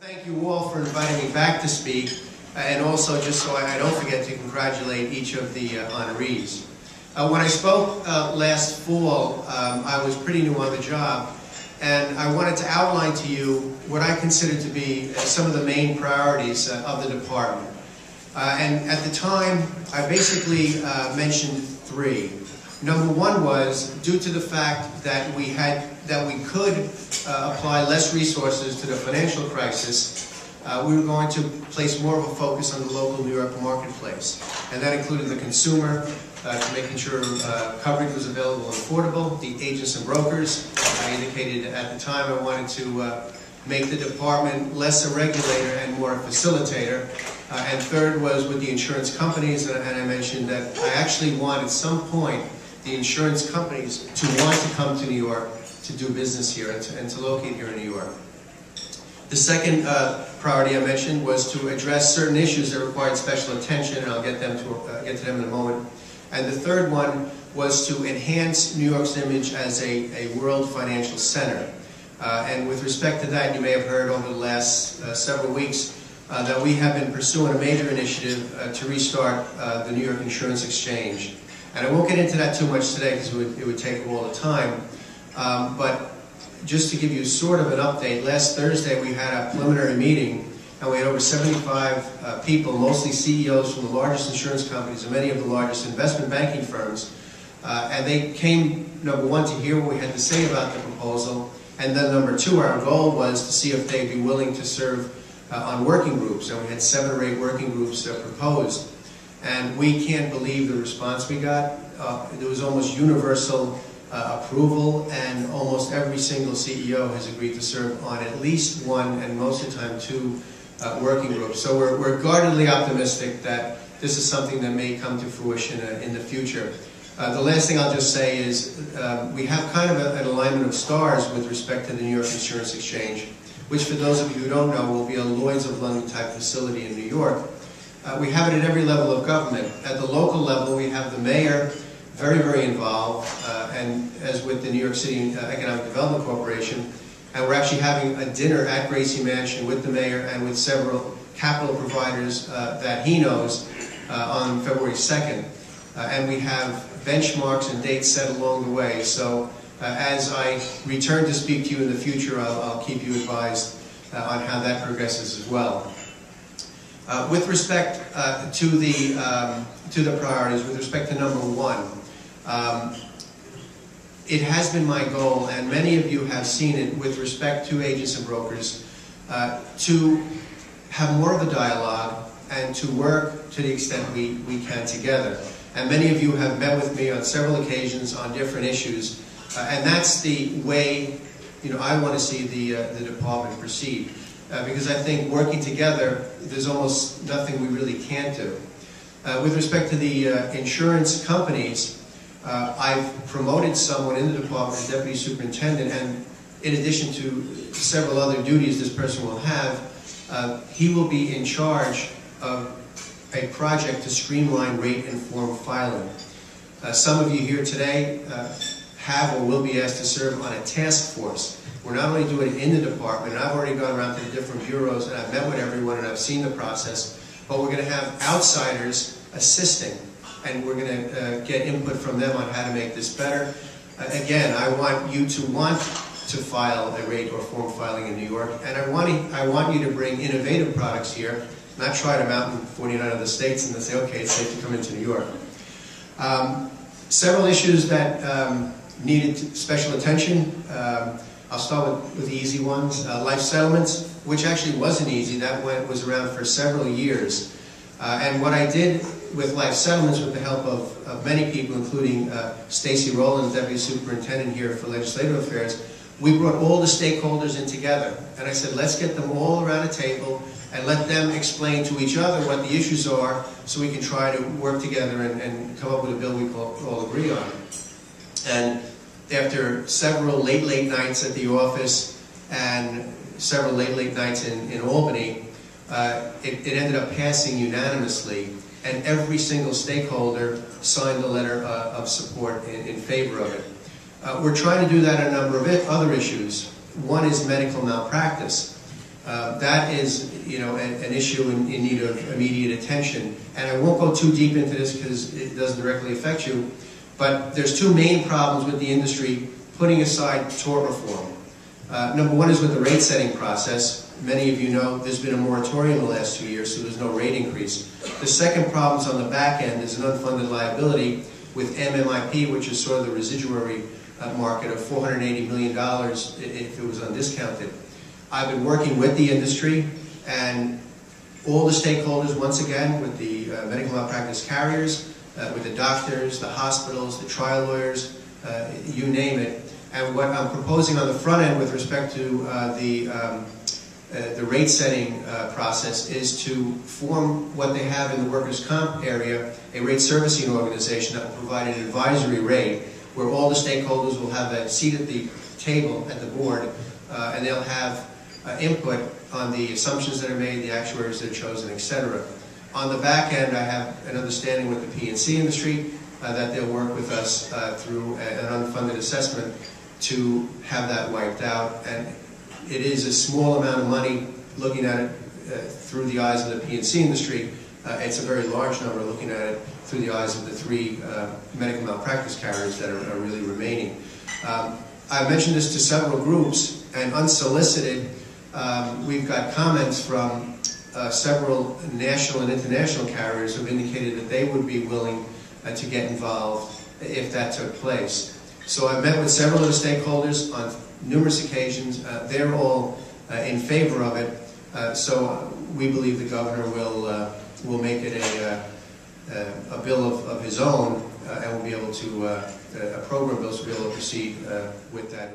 Thank you all for inviting me back to speak, and also just so I don't forget to congratulate each of the honorees. When I spoke last fall, I was pretty new on the job, and I wanted to outline to you what I consider to be some of the main priorities of the department. And at the time, I basically mentioned three. Number one was, due to the fact that we could apply less resources to the financial crisis, we were going to place more of a focus on the local New York marketplace. And that included the consumer, making sure coverage was available and affordable, the agents and brokers. I indicated at the time I wanted to make the department less a regulator and more a facilitator. And third was with the insurance companies, and I mentioned that I actually want at some point the insurance companies to want to come to New York to do business here and to locate here in New York. The second priority I mentioned was to address certain issues that required special attention, and I'll get to them in a moment. And the third one was to enhance New York's image as a world financial center. And with respect to that, you may have heard over the last several weeks that we have been pursuing a major initiative to restart the New York Insurance Exchange. And I won't get into that too much today because it would take all the time. But just to give you sort of an update, last Thursday we had a preliminary meeting and we had over 75 people, mostly CEOs from the largest insurance companies and many of the largest investment banking firms. And they came, number one, to hear what we had to say about the proposal. And then number two, our goal was to see if they'd be willing to serve on working groups. And we had 7 or 8 working groups proposed. And we can't believe the response we got. There was almost universal approval, and almost every single CEO has agreed to serve on at least one, and most of the time 2, working groups. So we're guardedly optimistic that this is something that may come to fruition in the future. The last thing I'll just say is we have kind of an alignment of stars with respect to the New York Insurance Exchange, which for those of you who don't know will be a Lloyd's of London type facility in New York. We have it at every level of government. At the local level, we have the mayor very, very involved, and as with the New York City Economic Development Corporation. And we're actually having a dinner at Gracie Mansion with the mayor and with several capital providers that he knows on February 2nd. And we have benchmarks and dates set along the way. So as I return to speak to you in the future, I'll keep you advised on how that progresses as well. With respect to the priorities, with respect to number one, it has been my goal, and many of you have seen it with respect to agents and brokers, to have more of a dialogue and to work to the extent we can together. And many of you have met with me on several occasions on different issues, and that's the way I want to see the department proceed. Because I think working together, there's almost nothing we really can't do. With respect to the insurance companies, I've promoted someone in the department as Deputy Superintendent, and in addition to several other duties this person will have, he will be in charge of a project to streamline rate and form filing. Some of you here today have or will be asked to serve on a task force. We're not only doing it in the department, and I've already gone around to the different bureaus and I've met with everyone and I've seen the process, but we're going to have outsiders assisting, and we're going to get input from them on how to make this better. Again, I want you to want to file a rate or form filing in New York, and I want you to bring innovative products here, not try them out in 49 other states and then say, okay, it's safe to come into New York. Several issues that needed special attention. I'll start with the easy ones. Life settlements, which actually wasn't easy. That was around for several years. And what I did with life settlements, with the help of many people, including Stacy Rowland, Deputy Superintendent here for Legislative Affairs, we brought all the stakeholders in together. And I said, let's get them all around a table and let them explain to each other what the issues are so we can try to work together and come up with a bill we all agree on. And after several late nights at the office and several late nights in Albany, it ended up passing unanimously, and every single stakeholder signed a letter of support in favor of it. We're trying to do that on a number of other issues. One is medical malpractice. That is, an issue in need of immediate attention. And I won't go too deep into this because it doesn't directly affect you, but there's two main problems with the industry, putting aside tort reform. Number one is with the rate setting process. Many of you know there's been a moratorium the last 2 years, so there's no rate increase. The second problem is on the back end. There's an unfunded liability with MMIP, which is sort of the residuary market of $480 million if it was undiscounted. I've been working with the industry and all the stakeholders, once again, with the medical malpractice carriers, with the doctors, the hospitals, the trial lawyers, you name it. And what I'm proposing on the front end with respect to the rate setting process is to form what they have in the workers' comp area, a rate servicing organization that will provide an advisory rate where all the stakeholders will have a seat at the table at the board and they'll have input on the assumptions that are made, the actuaries that are chosen, etc. On the back end, I have an understanding with the P&C industry that they'll work with us through an unfunded assessment to have that wiped out. And it is a small amount of money looking at it through the eyes of the P&C industry. It's a very large number looking at it through the eyes of the three medical malpractice carriers that are really remaining. I've mentioned this to several groups, and unsolicited, we've got comments from several national and international carriers who have indicated that they would be willing to get involved if that took place. So I've met with several of the stakeholders on numerous occasions. They're all in favor of it. So we believe the governor will make it a bill of his own, and we'll be able to, a program bill, so we'll be able to proceed with that.